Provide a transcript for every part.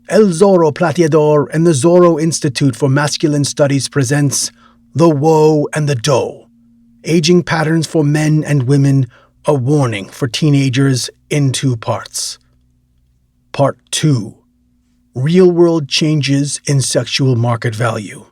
El Zorro Plateador and the Zorro Institute for Masculine Studies presents The Woe and the Dough, Aging Patterns for Men and Women, a Warning for Teenagers in 2 parts. Part 2, Real-World Changes in Sexual Market Value.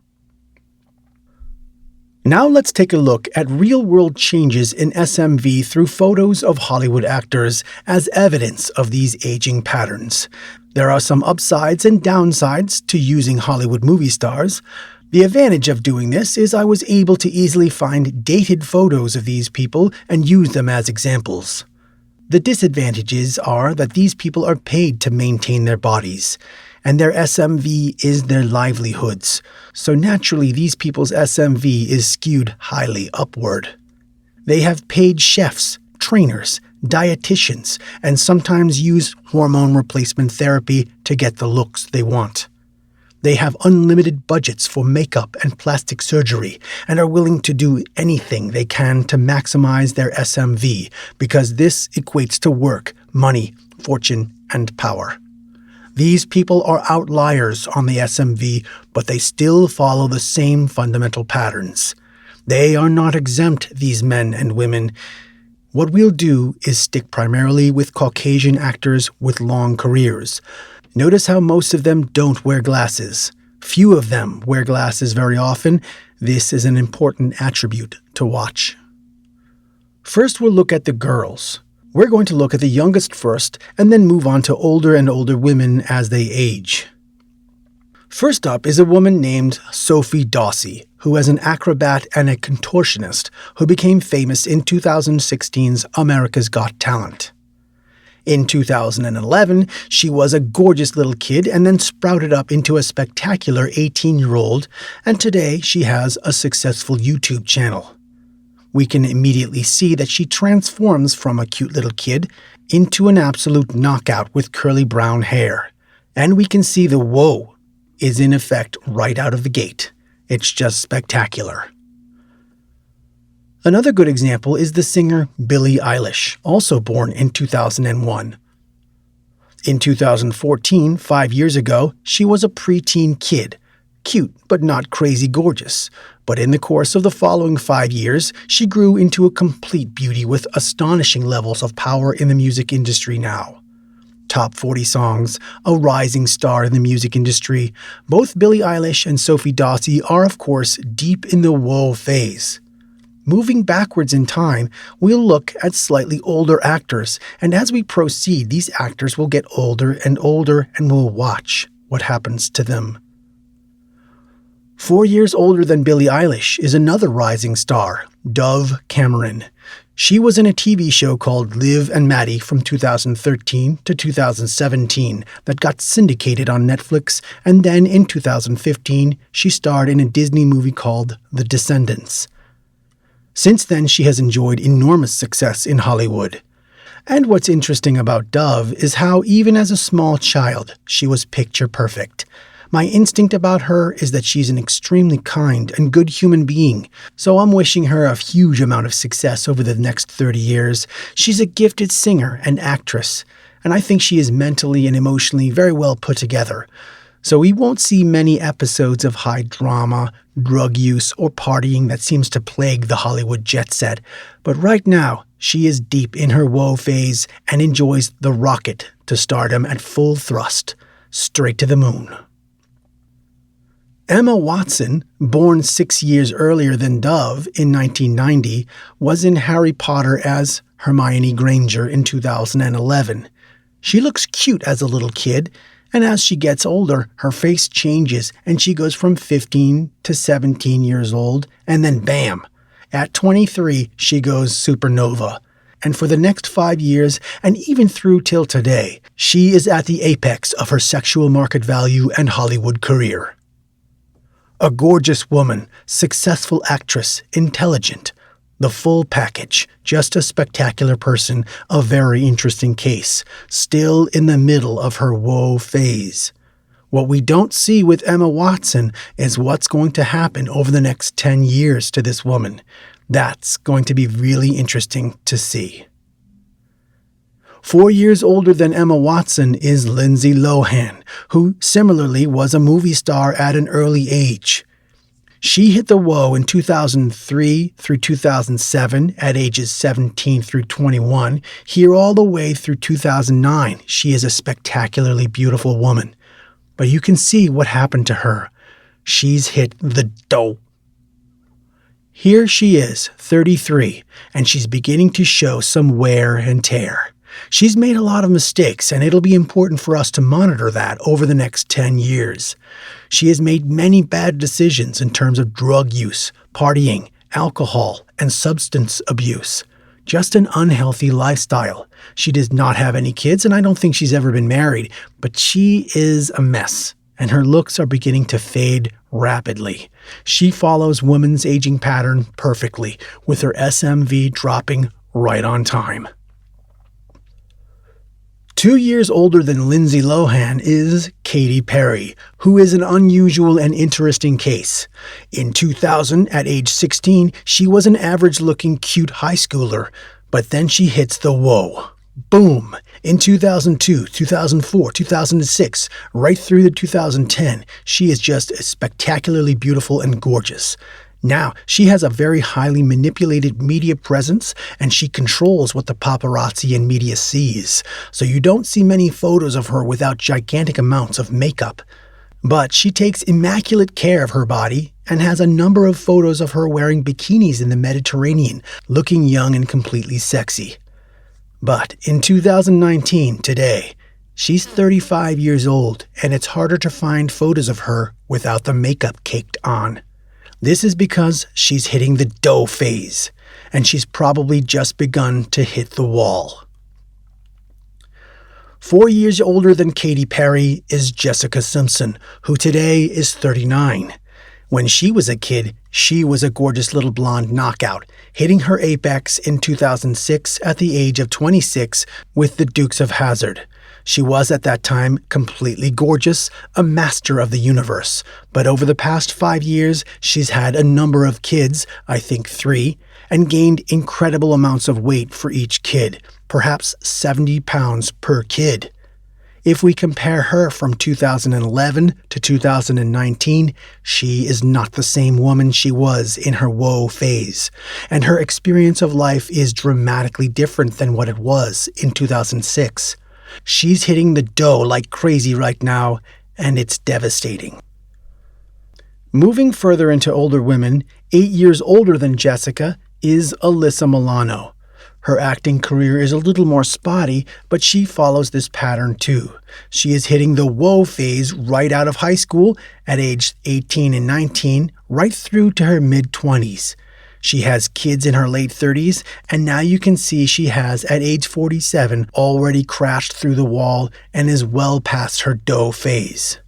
Now let's take a look at real-world changes in SMV through photos of Hollywood actors as evidence of these aging patterns. There are some upsides and downsides to using Hollywood movie stars. The advantage of doing this is I was able to easily find dated photos of these people and use them as examples. The disadvantages are that these people are paid to maintain their bodies, and their SMV is their livelihoods, so naturally these people's SMV is skewed highly upward. They have paid chefs, trainers, dietitians, and sometimes use hormone replacement therapy to get the looks they want. They have unlimited budgets for makeup and plastic surgery and are willing to do anything they can to maximize their SMV because this equates to work, money, fortune, and power. These people are outliers on the SMV, but they still follow the same fundamental patterns. They are not exempt, these men and women. What we'll do is stick primarily with Caucasian actors with long careers. Notice how most of them don't wear glasses. Few of them wear glasses very often. This is an important attribute to watch. First, we'll look at the girls. We're going to look at the youngest first, and then move on to older and older women as they age. First up is a woman named Sophie Dossi, who is an acrobat and a contortionist who became famous in 2016's America's Got Talent. In 2011, she was a gorgeous little kid and then sprouted up into a spectacular 18-year-old, and today she has a successful YouTube channel. We can immediately see that she transforms from a cute little kid into an absolute knockout with curly brown hair. And we can see the woe is in effect right out of the gate. It's just spectacular. Another good example is the singer Billie Eilish, also born in 2001. In 2014, 5 years ago, she was a preteen kid. Cute, but not crazy gorgeous. But in the course of the following 5 years, she grew into a complete beauty with astonishing levels of power in the music industry now. Top 40 songs, a rising star in the music industry, both Billie Eilish and Sophie Dossi are, of course, deep in the woe phase. Moving backwards in time, we'll look at slightly older actors, and as we proceed, these actors will get older, and we'll watch what happens to them. 4 years older than Billie Eilish is another rising star, Dove Cameron. She was in a TV show called Liv and Maddie from 2013 to 2017 that got syndicated on Netflix, and then in 2015 she starred in a Disney movie called The Descendants. Since then she has enjoyed enormous success in Hollywood. And what's interesting about Dove is how even as a small child she was picture perfect. My instinct about her is that she's an extremely kind and good human being, so I'm wishing her a huge amount of success over the next 30 years. She's a gifted singer and actress, and I think she is mentally and emotionally very well put together. So we won't see many episodes of high drama, drug use, or partying that seems to plague the Hollywood jet set. But right now, she is deep in her woe phase and enjoys the rocket to stardom at full thrust, straight to the moon. Emma Watson, born 6 years earlier than Dove in 1990, was in Harry Potter as Hermione Granger in 2011. She looks cute as a little kid, and as she gets older, her face changes and she goes from 15 to 17 years old, and then bam! At 23, she goes supernova. And for the next 5 years, and even through till today, she is at the apex of her sexual market value and Hollywood career. A gorgeous woman, successful actress, intelligent. The full package, just a spectacular person, a very interesting case, still in the middle of her woe phase. What we don't see with Emma Watson is what's going to happen over the next 10 years to this woman. That's going to be really interesting to see. 4 years older than Emma Watson is Lindsey Lohan, who similarly was a movie star at an early age. She hit the whoa in 2003 through 2007 at ages 17 through 21. Here all the way through 2009, she is a spectacularly beautiful woman. But you can see what happened to her. She's hit the dough. Here she is, 33, and she's beginning to show some wear and tear. She's made a lot of mistakes, and it'll be important for us to monitor that over the next 10 years. She has made many bad decisions in terms of drug use, partying, alcohol, and substance abuse. Just an unhealthy lifestyle. She does not have any kids, and I don't think she's ever been married, but she is a mess, and her looks are beginning to fade rapidly. She follows women's aging pattern perfectly, with her SMV dropping right on time. 2 years older than Lindsey Lohan is Katy Perry, who is an unusual and interesting case. In 2000, at age 16, she was an average-looking cute high schooler, but then she hits the whoa. Boom! In 2002, 2004, 2006, right through to 2010, she is just spectacularly beautiful and gorgeous. Now, she has a very highly manipulated media presence, and she controls what the paparazzi and media sees, so you don't see many photos of her without gigantic amounts of makeup. But she takes immaculate care of her body and has a number of photos of her wearing bikinis in the Mediterranean, looking young and completely sexy. But in 2019, today, she's 35 years old, and it's harder to find photos of her without the makeup caked on. This is because she's hitting the dough phase, and she's probably just begun to hit the wall. 4 years older than Katy Perry is Jessica Simpson, who today is 39. When she was a kid, she was a gorgeous little blonde knockout, hitting her apex in 2006 at the age of 26 with the Dukes of Hazzard. She was at that time completely gorgeous, a master of the universe. But over the past 5 years, she's had a number of kids, I think 3, and gained incredible amounts of weight for each kid, perhaps 70 pounds per kid. If we compare her from 2011 to 2019, she is not the same woman she was in her woe phase, and her experience of life is dramatically different than what it was in 2006. She's hitting the dough like crazy right now, and it's devastating. Moving further into older women, 8 years older than Jessica is Alyssa Milano. Her acting career is a little more spotty, but she follows this pattern too. She is hitting the whoa phase right out of high school at age 18 and 19, right through to her mid-20s. She has kids in her late 30s, and now you can see she has, at age 47, already crashed through the wall and is well past her dough phase.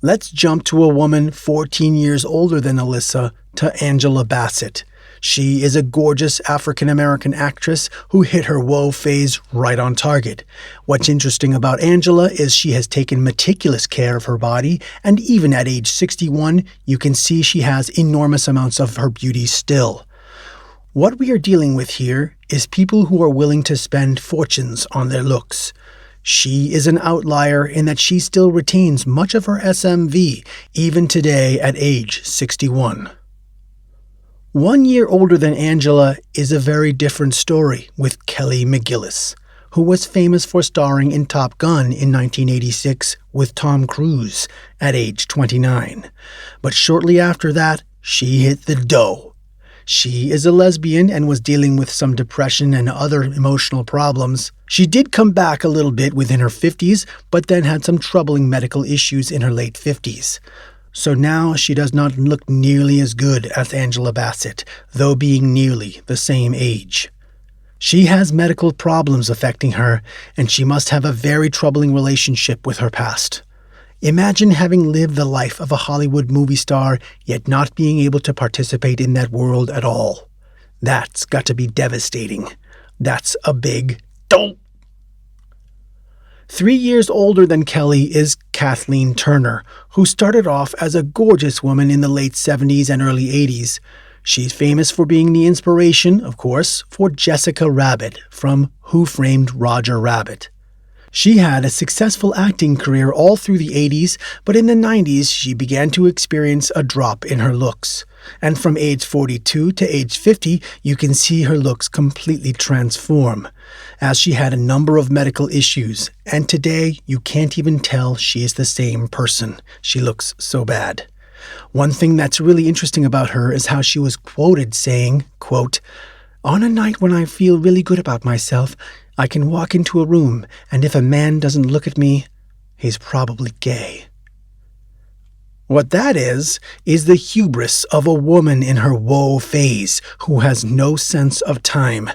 Let's jump to a woman 14 years older than Alyssa, to Angela Basset. She is a gorgeous African-American actress who hit her woe phase right on target. What's interesting about Angela is she has taken meticulous care of her body, and even at age 61, you can see she has enormous amounts of her beauty still. What we are dealing with here is people who are willing to spend fortunes on their looks. She is an outlier in that she still retains much of her SMV, even today at age 61. 1 year older than Angela is a very different story with Kelly McGillis, who was famous for starring in Top Gun in 1986 with Tom Cruise at age 29. But shortly after that, she hit the dough. She is a lesbian and was dealing with some depression and other emotional problems. She did come back a little bit within her 50s, but then had some troubling medical issues in her late 50s. So now she does not look nearly as good as Angela Basset, though being nearly the same age. She has medical problems affecting her, and she must have a very troubling relationship with her past. Imagine having lived the life of a Hollywood movie star, yet not being able to participate in that world at all. That's got to be devastating. That's a big dope. 3 years older than Kelly is Kathleen Turner, who started off as a gorgeous woman in the late 70s and early 80s. She's famous for being the inspiration, of course, for Jessica Rabbit from Who Framed Roger Rabbit. She had a successful acting career all through the 80s, but in the 90s she began to experience a drop in her looks. And from age 42 to age 50, you can see her looks completely transform, as she had a number of medical issues, and today you can't even tell she is the same person. She looks so bad. One thing that's really interesting about her is how she was quoted saying, quote, "On a night when I feel really good about myself, I can walk into a room, and if a man doesn't look at me, he's probably gay." What that is the hubris of a woman in her woe phase who has no sense of time.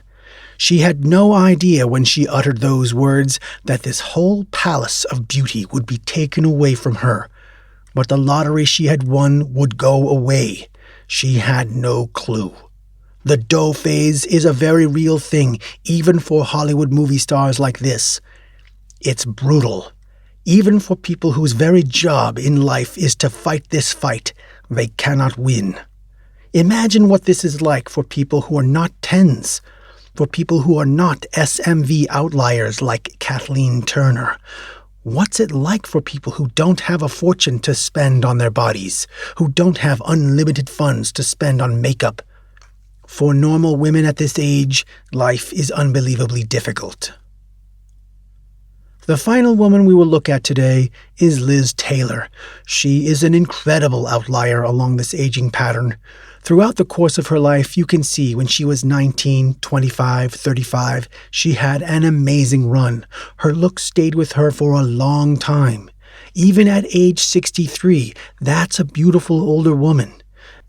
She had no idea when she uttered those words that this whole palace of beauty would be taken away from her. But the lottery she had won would go away. She had no clue. The dough phase is a very real thing, even for Hollywood movie stars like this. It's brutal. Even for people whose very job in life is to fight this fight, they cannot win. Imagine what this is like for people who are not 10s, for people who are not SMV outliers like Kathleen Turner. What's it like for people who don't have a fortune to spend on their bodies, who don't have unlimited funds to spend on makeup? For normal women at this age, life is unbelievably difficult. The final woman we will look at today is Liz Taylor. She is an incredible outlier along this aging pattern. Throughout the course of her life, you can see when she was 19, 25, 35, she had an amazing run. Her look stayed with her for a long time. Even at age 63, that's a beautiful older woman.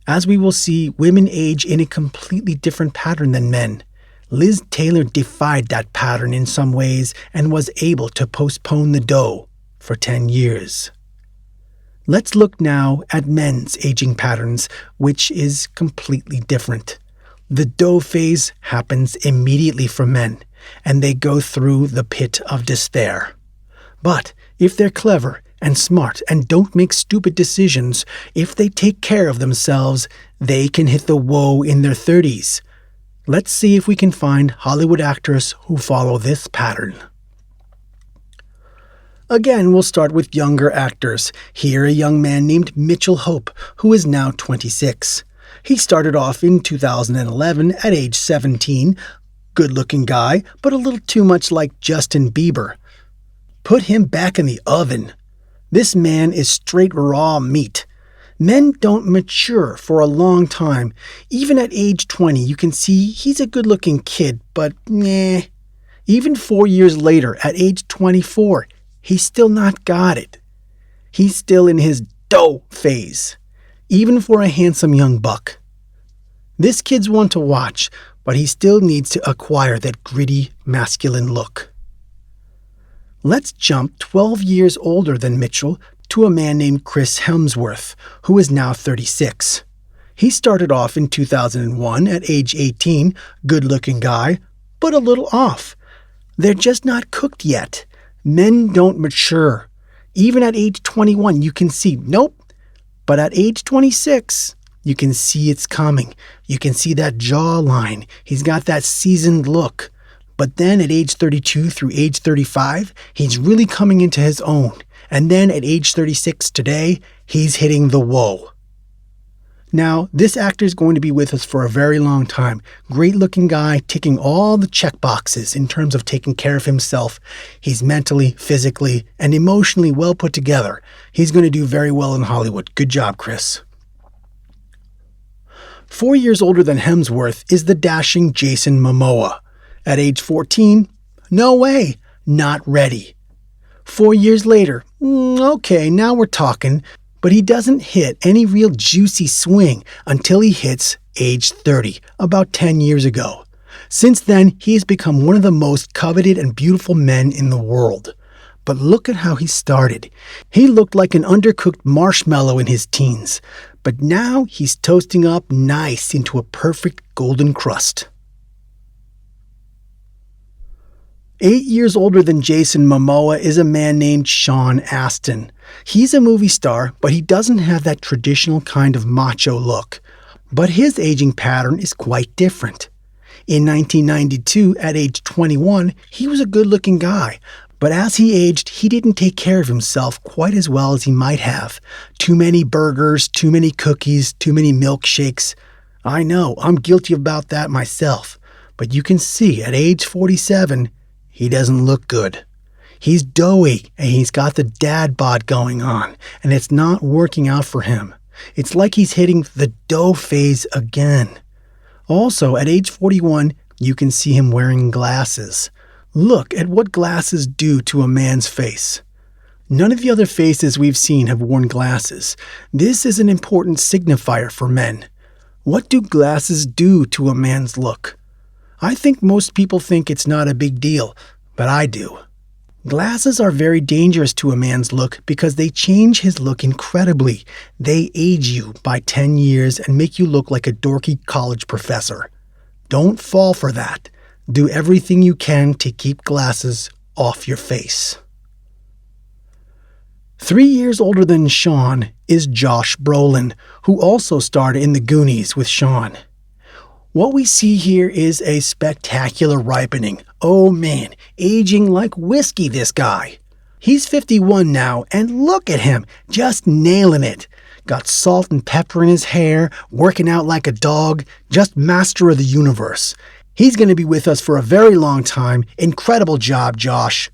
As we will see, women age in a completely different pattern than men. Liz Taylor defied that pattern in some ways and was able to postpone the dough for 10 years. Let's look now at men's aging patterns, which is completely different. The dough phase happens immediately for men, and they go through the pit of despair. But if they're clever and smart and don't make stupid decisions, if they take care of themselves, they can hit the woe in their 30s. Let's see if we can find Hollywood actors who follow this pattern. Again, we'll start with younger actors. Here, a young man named Mitchell Hope, who is now 26. He started off in 2011 at age 17. Good-looking guy, but a little too much like Justin Bieber. Put him back in the oven. This man is straight raw meat. Men don't mature for a long time. Even at age 20, you can see he's a good-looking kid, but Even 4 years later, at age 24, he's still not got it. He's still in his dough phase, even for a handsome young buck. This kid's one to watch, but he still needs to acquire that gritty, masculine look. Let's jump 12 years older than Mitchell to a man named Chris Hemsworth, who is now 36. He started off in 2001 at age 18, good-looking guy, but a little off. They're just not cooked yet. Men don't mature. Even at age 21, you can see, nope. But at age 26, you can see it's coming. You can see that jawline. He's got that seasoned look. But then at age 32 through age 35, he's really coming into his own. And then at age 36 today, he's hitting the whoa. Now, this actor is going to be with us for a very long time. Great-looking guy, ticking all the check boxes in terms of taking care of himself. He's mentally, physically, and emotionally well put together. He's going to do very well in Hollywood. Good job, Chris. 4 years older than Hemsworth is the dashing Jason Momoa. At age 14, no way, not ready. 4 years later, okay, now we're talking, but he doesn't hit any real juicy swing until he hits age 30, about 10 years ago. Since then, he has become one of the most coveted and beautiful men in the world. But look at how he started. He looked like an undercooked marshmallow in his teens, but now he's toasting up nice into a perfect golden crust. 8 years older than Jason Momoa is a man named Sean Astin. He's a movie star, but he doesn't have that traditional kind of macho look. But his aging pattern is quite different. In 1992, at age 21, he was a good-looking guy, but as he aged, he didn't take care of himself quite as well as he might have. Too many burgers, too many cookies, too many milkshakes. I know, I'm guilty about that myself, but you can see at age 47, he doesn't look good. He's doughy, and he's got the dad bod going on, and it's not working out for him. It's like he's hitting the dough phase again. Also, at age 41, you can see him wearing glasses. Look at what glasses do to a man's face. None of the other faces we've seen have worn glasses. This is an important signifier for men. What do glasses do to a man's look? I think most people think it's not a big deal, but I do. Glasses are very dangerous to a man's look because they change his look incredibly. They age you by 10 years and make you look like a dorky college professor. Don't fall for that. Do everything you can to keep glasses off your face. 3 years older than Sean is Josh Brolin, who also starred in The Goonies with Sean. What we see here is a spectacular ripening. Oh man, aging like whiskey, this guy. He's 51 now, and look at him, just nailing it. Got salt and pepper in his hair, working out like a dog, just master of the universe. He's going to be with us for a very long time. Incredible job, Josh.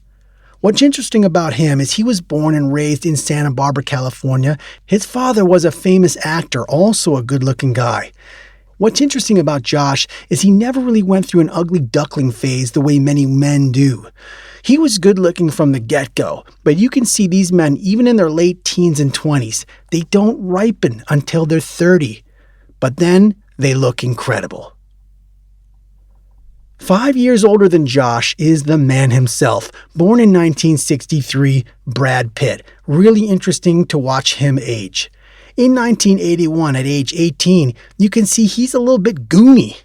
What's interesting about him is he was born and raised in Santa Barbara, California. His father was a famous actor, also a good-looking guy. What's interesting about Josh is he never really went through an ugly duckling phase the way many men do. He was good-looking from the get-go, but you can see these men, even in their late teens and 20s, they don't ripen until they're 30. But then they look incredible. 5 years older than Josh is the man himself, born in 1963, Brad Pitt. Really interesting to watch him age. In 1981, at age 18, you can see he's a little bit goony.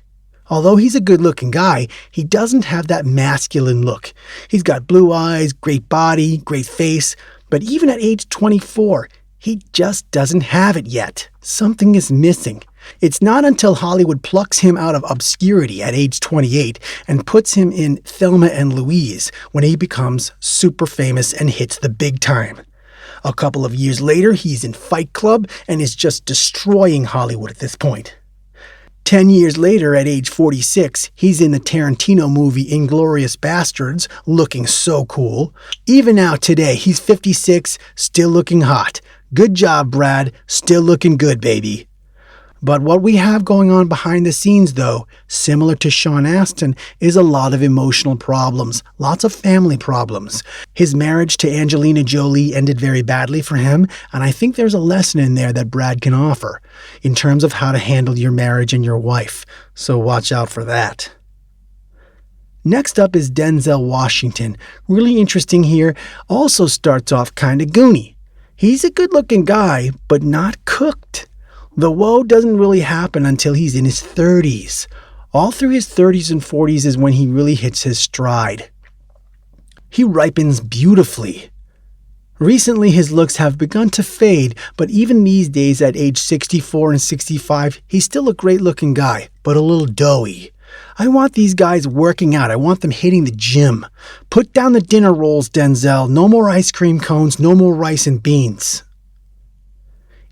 Although he's a good-looking guy, he doesn't have that masculine look. He's got blue eyes, great body, great face, but even at age 24, he just doesn't have it yet. Something is missing. It's not until Hollywood plucks him out of obscurity at age 28 and puts him in Thelma and Louise when he becomes super famous and hits the big time. A couple of years later, he's in Fight Club and is just destroying Hollywood at this point. 10 years later, at age 46, he's in the Tarantino movie Inglourious Basterds, looking so cool. Even now today, he's 56, still looking hot. Good job, Brad. Still looking good, baby. But what we have going on behind the scenes, though, similar to Sean Astin, is a lot of emotional problems, lots of family problems. His marriage to Angelina Jolie ended very badly for him, and I think there's a lesson in there that Brad can offer in terms of how to handle your marriage and your wife, so watch out for that. Next up is Denzel Washington. Really interesting here, also starts off kind of goony. He's a good-looking guy, but not cooked. The woe doesn't really happen until he's in his 30s. All through his 30s and 40s is when he really hits his stride. He ripens beautifully. Recently, his looks have begun to fade, but even these days at age 64 and 65, he's still a great-looking guy, but a little doughy. I want these guys working out. I want them hitting the gym. Put down the dinner rolls, Denzel. No more ice cream cones, no more rice and beans.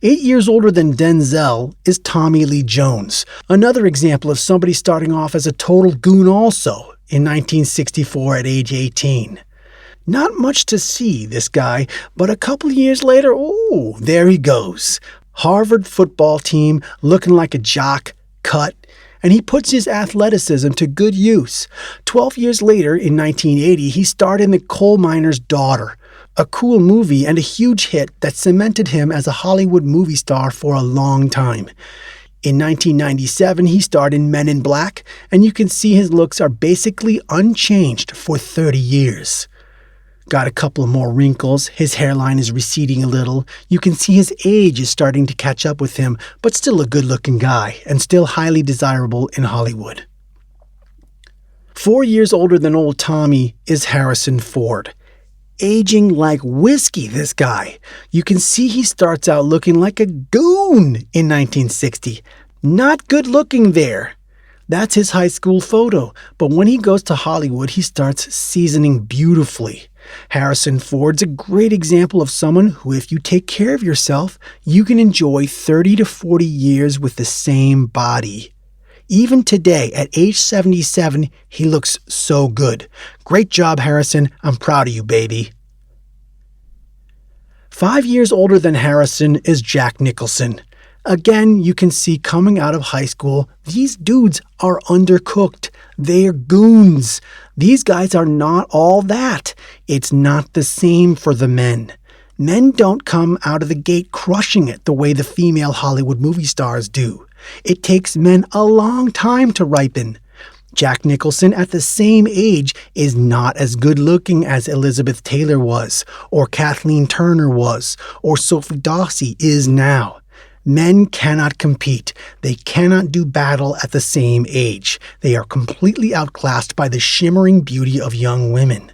8 years older than Denzel is Tommy Lee Jones, another example of somebody starting off as a total goon also in 1964 at age 18. Not much to see, this guy, but a couple years later, ooh, there he goes. Harvard football team, looking like a jock, cut, and he puts his athleticism to good use. 12 years later, in 1980, he starred in The Coal Miner's Daughter, a cool movie and a huge hit that cemented him as a Hollywood movie star for a long time. In 1997, he starred in Men in Black, and you can see his looks are basically unchanged for 30 years. Got a couple more wrinkles, his hairline is receding a little, you can see his age is starting to catch up with him, but still a good-looking guy, and still highly desirable in Hollywood. 4 years older than old Tommy is Harrison Ford. Aging like whiskey, this guy. You can see he starts out looking like a goon in 1960. Not good looking there. That's his high school photo, but when he goes to Hollywood, he starts seasoning beautifully. Harrison Ford's a great example of someone who, if you take care of yourself, you can enjoy 30 to 40 years with the same body. Even today, at age 77, he looks so good. Great job, Harrison. I'm proud of you, baby. 5 years older than Harrison is Jack Nicholson. Again, you can see coming out of high school, these dudes are undercooked. They're goons. These guys are not all that. It's not the same for the men. Men don't come out of the gate crushing it the way the female Hollywood movie stars do. It takes men a long time to ripen. Jack Nicholson, at the same age, is not as good looking as Elizabeth Taylor was, or Kathleen Turner was, or Sophie Dossi is now. Men cannot compete. They cannot do battle at the same age. They are completely outclassed by the shimmering beauty of young women.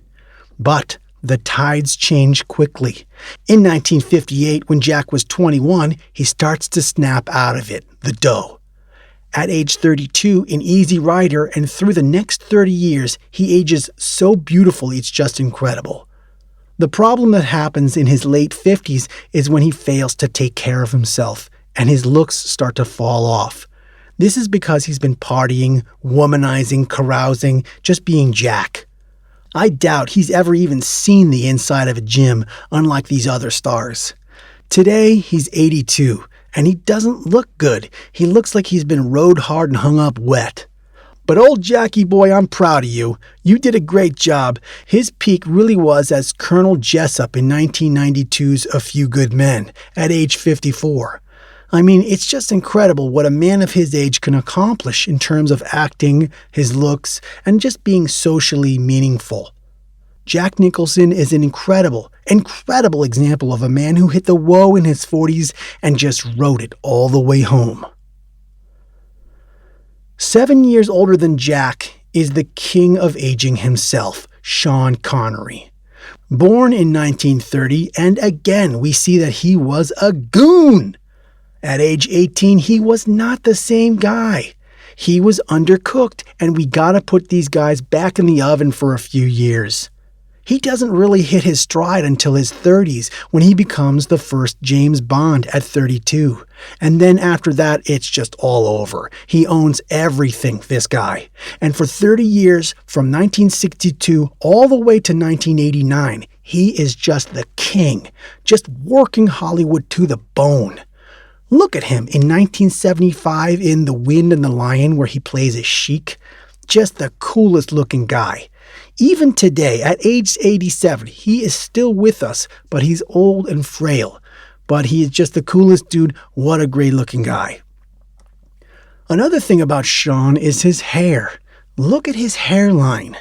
But the tides change quickly. In 1958, when Jack was 21, he starts to snap out of it, the dough. At age 32, in Easy Rider, and through the next 30 years, he ages so beautifully it's just incredible. The problem that happens in his late 50s is when he fails to take care of himself, and his looks start to fall off. This is because he's been partying, womanizing, carousing, just being Jack. I doubt he's ever even seen the inside of a gym, unlike these other stars. Today, he's 82, and he doesn't look good. He looks like he's been rode hard and hung up wet. But old Jackie boy, I'm proud of you. You did a great job. His peak really was as Colonel Jessup in 1992's A Few Good Men, at age 54. I mean, it's just incredible what a man of his age can accomplish in terms of acting, his looks, and just being socially meaningful. Jack Nicholson is an incredible example of a man who hit the whoa in his 40s and just rode it all the way home. 7 years older than Jack is the king of aging himself, Sean Connery. Born in 1930, and again we see that he was a goon. At age 18, he was not the same guy. He was undercooked, and we gotta put these guys back in the oven for a few years. He doesn't really hit his stride until his 30s, when he becomes the first James Bond at 32. And then after that, it's just all over. He owns everything, this guy. And for 30 years, from 1962 all the way to 1989, he is just the king, just working Hollywood to the bone. Look at him in 1975 in The Wind and the Lion, where he plays a sheik. Just the coolest looking guy. Even today, at age 87, he is still with us, but he's old and frail. But he is just the coolest dude. What a great looking guy. Another thing about Sean is his hair. Look at his hairline.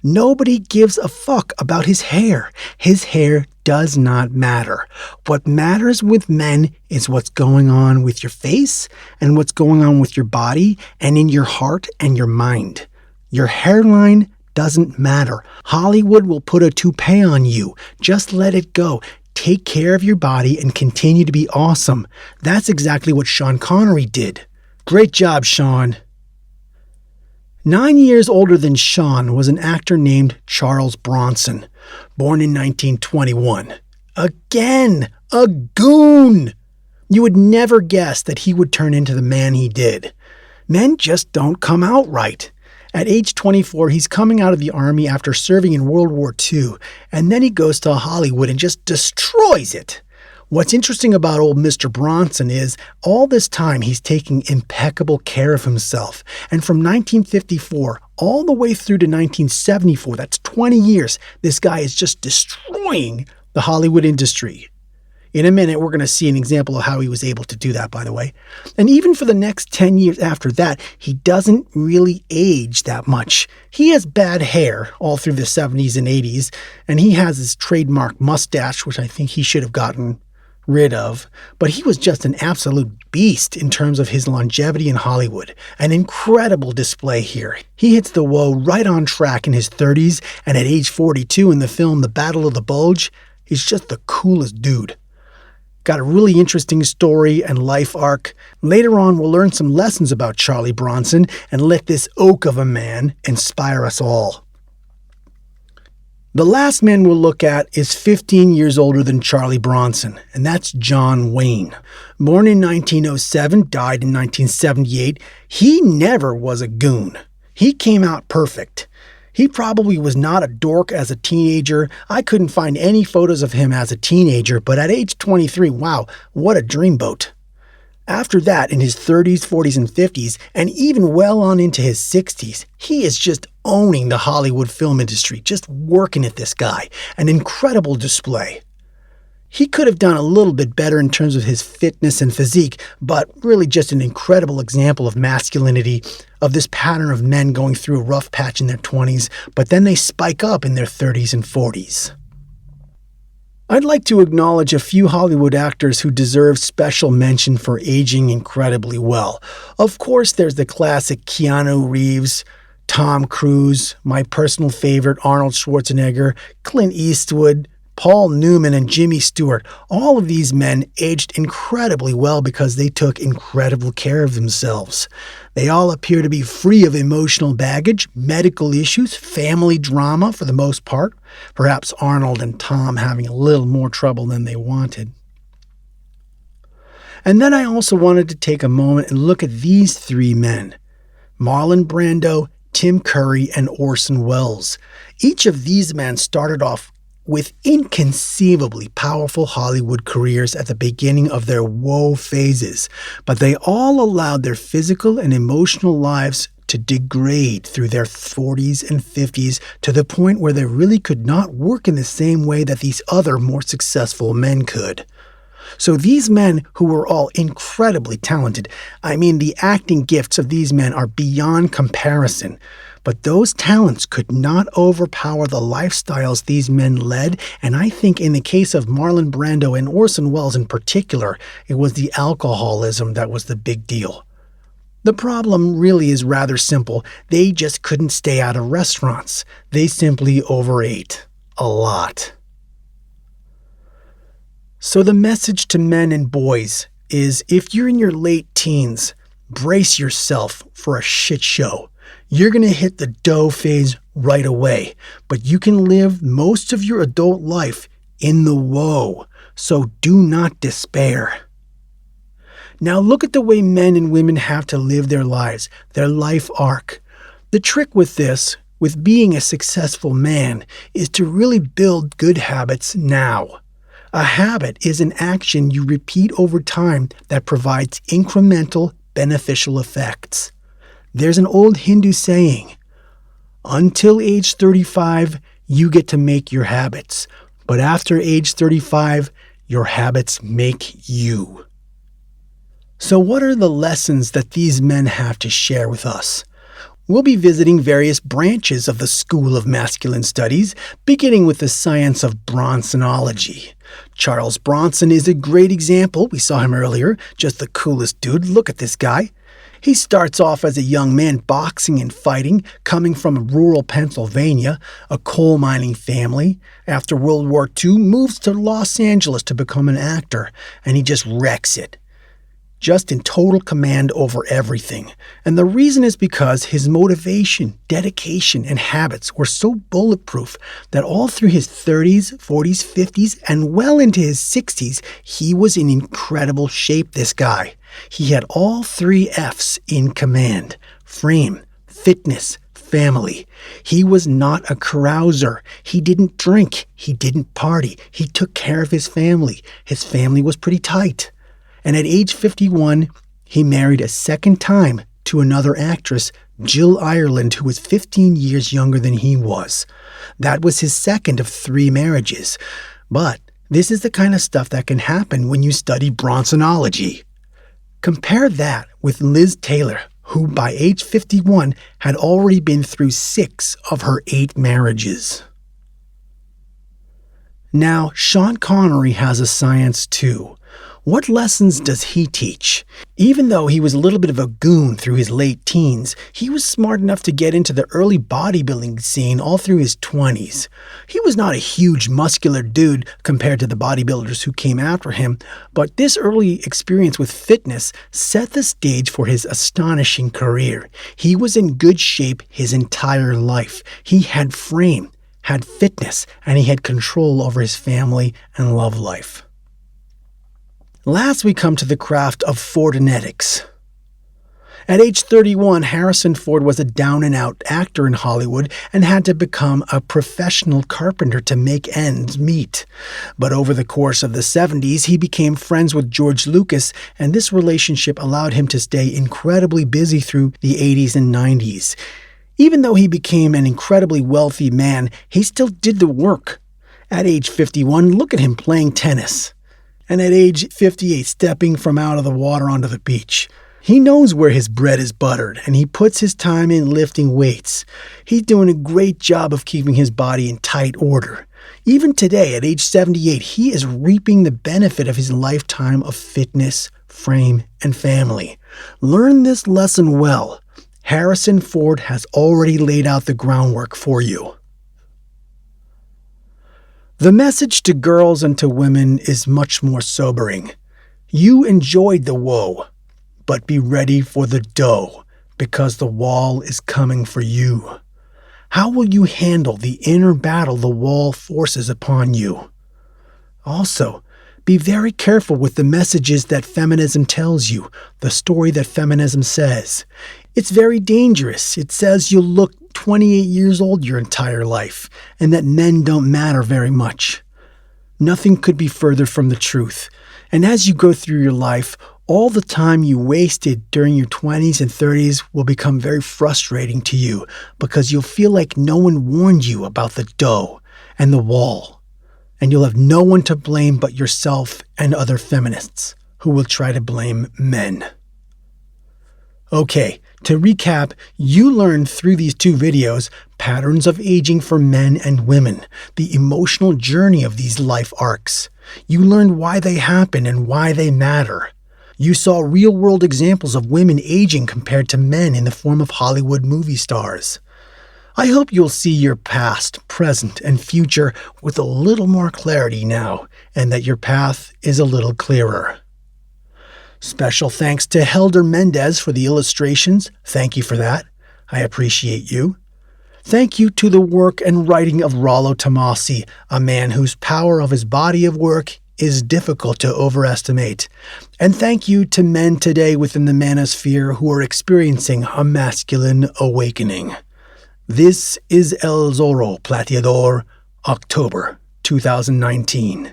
Nobody gives a fuck about his hair. His hair does not matter. What matters with men is what's going on with your face and what's going on with your body and in your heart and your mind. Your hairline doesn't matter. Hollywood will put a toupee on you. Just let it go. Take care of your body and continue to be awesome. That's exactly what Sean Connery did. Great job, Sean. 9 years older than Sean was an actor named Charles Bronson, born in 1921. Again, a goon! You would never guess that he would turn into the man he did. Men just don't come out right. At age 24, he's coming out of the army after serving in World War II, and then he goes to Hollywood and just destroys it. What's interesting about old Mr. Bronson is all this time he's taking impeccable care of himself. And from 1954 all the way through to 1974, that's 20 years, this guy is just destroying the Hollywood industry. In a minute, we're going to see an example of how he was able to do that, by the way. And even for the next 10 years after that, he doesn't really age that much. He has bad hair all through the 70s and 80s, and he has his trademark mustache, which I think he should have gotten rid of, but he was just an absolute beast in terms of his longevity in Hollywood. An incredible display here. He hits the whoa right on track in his 30s, and at age 42 in the film The Battle of the Bulge, he's just the coolest dude. Got a really interesting story and life arc. Later on, we'll learn some lessons about Charlie Bronson and let this oak of a man inspire us all. The last man we'll look at is 15 years older than Charlie Bronson, and that's John Wayne. Born in 1907, died in 1978, he never was a goon. He came out perfect. He probably was not a dork as a teenager. I couldn't find any photos of him as a teenager, but at age 23, wow, what a dreamboat. After that, in his 30s, 40s, and 50s, and even well on into his 60s, he is just owning the Hollywood film industry, just working at this guy. An incredible display. He could have done a little bit better in terms of his fitness and physique, but really just an incredible example of masculinity, of this pattern of men going through a rough patch in their 20s, but then they spike up in their 30s and 40s. I'd like to acknowledge a few Hollywood actors who deserve special mention for aging incredibly well. Of course, there's the classic Keanu Reeves, Tom Cruise, my personal favorite Arnold Schwarzenegger, Clint Eastwood, Paul Newman, and Jimmy Stewart. All of these men aged incredibly well because they took incredible care of themselves. They all appear to be free of emotional baggage, medical issues, family drama for the most part. Perhaps Arnold and Tom having a little more trouble than they wanted. And then I also wanted to take a moment and look at these three men: Marlon Brando, Tim Curry, and Orson Welles. Each of these men started off with inconceivably powerful Hollywood careers at the beginning of their woe phases, but they all allowed their physical and emotional lives to degrade through their 40s and 50s to the point where they really could not work in the same way that these other more successful men could. So these men, who were all incredibly talented, the acting gifts of these men are beyond comparison, but those talents could not overpower the lifestyles these men led, and I think in the case of Marlon Brando and Orson Welles in particular, it was the alcoholism that was the big deal. The problem really is rather simple. They just couldn't stay out of restaurants. They simply overate. A lot. So the message to men and boys is, if you're in your late teens, brace yourself for a shit show. You're going to hit the dough phase right away, but you can live most of your adult life in the woe, so do not despair. Now look at the way men and women have to live their lives, their life arc. The trick with this, with being a successful man, is to really build good habits now. A habit is an action you repeat over time that provides incremental, beneficial effects. There's an old Hindu saying, until age 35, you get to make your habits, but after age 35, your habits make you. So what are the lessons that these men have to share with us? We'll be visiting various branches of the School of Masculine Studies, beginning with the Science of Bronsonology. Charles Bronson is a great example. We saw him earlier, just the coolest dude. Look at this guy. He starts off as a young man boxing and fighting, coming from rural Pennsylvania, a coal mining family. After World War II, moves to Los Angeles to become an actor, and he just wrecks it. Just in total command over everything. And the reason is because his motivation, dedication, and habits were so bulletproof that all through his 30s, 40s, 50s, and well into his 60s, he was in incredible shape, this guy. He had all three F's in command: frame, fitness, family. He was not a carouser. He didn't drink. He didn't party. He took care of his family. His family was pretty tight. And at age 51, he married a second time to another actress, Jill Ireland, who was 15 years younger than he was. That was his second of 3 marriages. But this is the kind of stuff that can happen when you study Bronsonology. Compare that with Liz Taylor, who by age 51 had already been through 6 of her 8 marriages. Now, Sean Connery has a science too. What lessons does he teach? Even though he was a little bit of a goon through his late teens, he was smart enough to get into the early bodybuilding scene all through his 20s. He was not a huge muscular dude compared to the bodybuilders who came after him, but this early experience with fitness set the stage for his astonishing career. He was in good shape his entire life. He had frame, had fitness, and he had control over his family and love life. Last, we come to the craft of Fordenetics. At age 31, Harrison Ford was a down-and-out actor in Hollywood and had to become a professional carpenter to make ends meet. But over the course of the 70s, he became friends with George Lucas, and this relationship allowed him to stay incredibly busy through the 80s and 90s. Even though he became an incredibly wealthy man, he still did the work. At age 51, look at him playing tennis. And at age 58, stepping from out of the water onto the beach. He knows where his bread is buttered, and he puts his time in lifting weights. He's doing a great job of keeping his body in tight order. Even today, at age 78, he is reaping the benefit of his lifetime of fitness, frame, and family. Learn this lesson well. Harrison Ford has already laid out the groundwork for you. The message to girls and to women is much more sobering. You enjoyed the woe, but be ready for the dough, because the wall is coming for you. How will you handle the inner battle the wall forces upon you? Also, be very careful with the messages that feminism tells you, the story that feminism says. It's very dangerous. It says you'll look 28 years old your entire life, and that men don't matter very much. Nothing could be further from the truth. And as you go through your life, all the time you wasted during your 20s and 30s will become very frustrating to you because you'll feel like no one warned you about the dough and the wall. And you'll have no one to blame but yourself and other feminists who will try to blame men. Okay, to recap, you learned through these two videos patterns of aging for men and women, the emotional journey of these life arcs. You learned why they happen and why they matter. You saw real-world examples of women aging compared to men in the form of Hollywood movie stars. I hope you'll see your past, present, and future with a little more clarity now, and that your path is a little clearer. Special thanks to Helder Mendez for the illustrations. Thank you for that. I appreciate you. Thank you to the work and writing of Rollo Tomasi, a man whose power of his body of work is difficult to overestimate. And thank you to men today within the manosphere who are experiencing a masculine awakening. This is El Zorro Plateador, October 2019.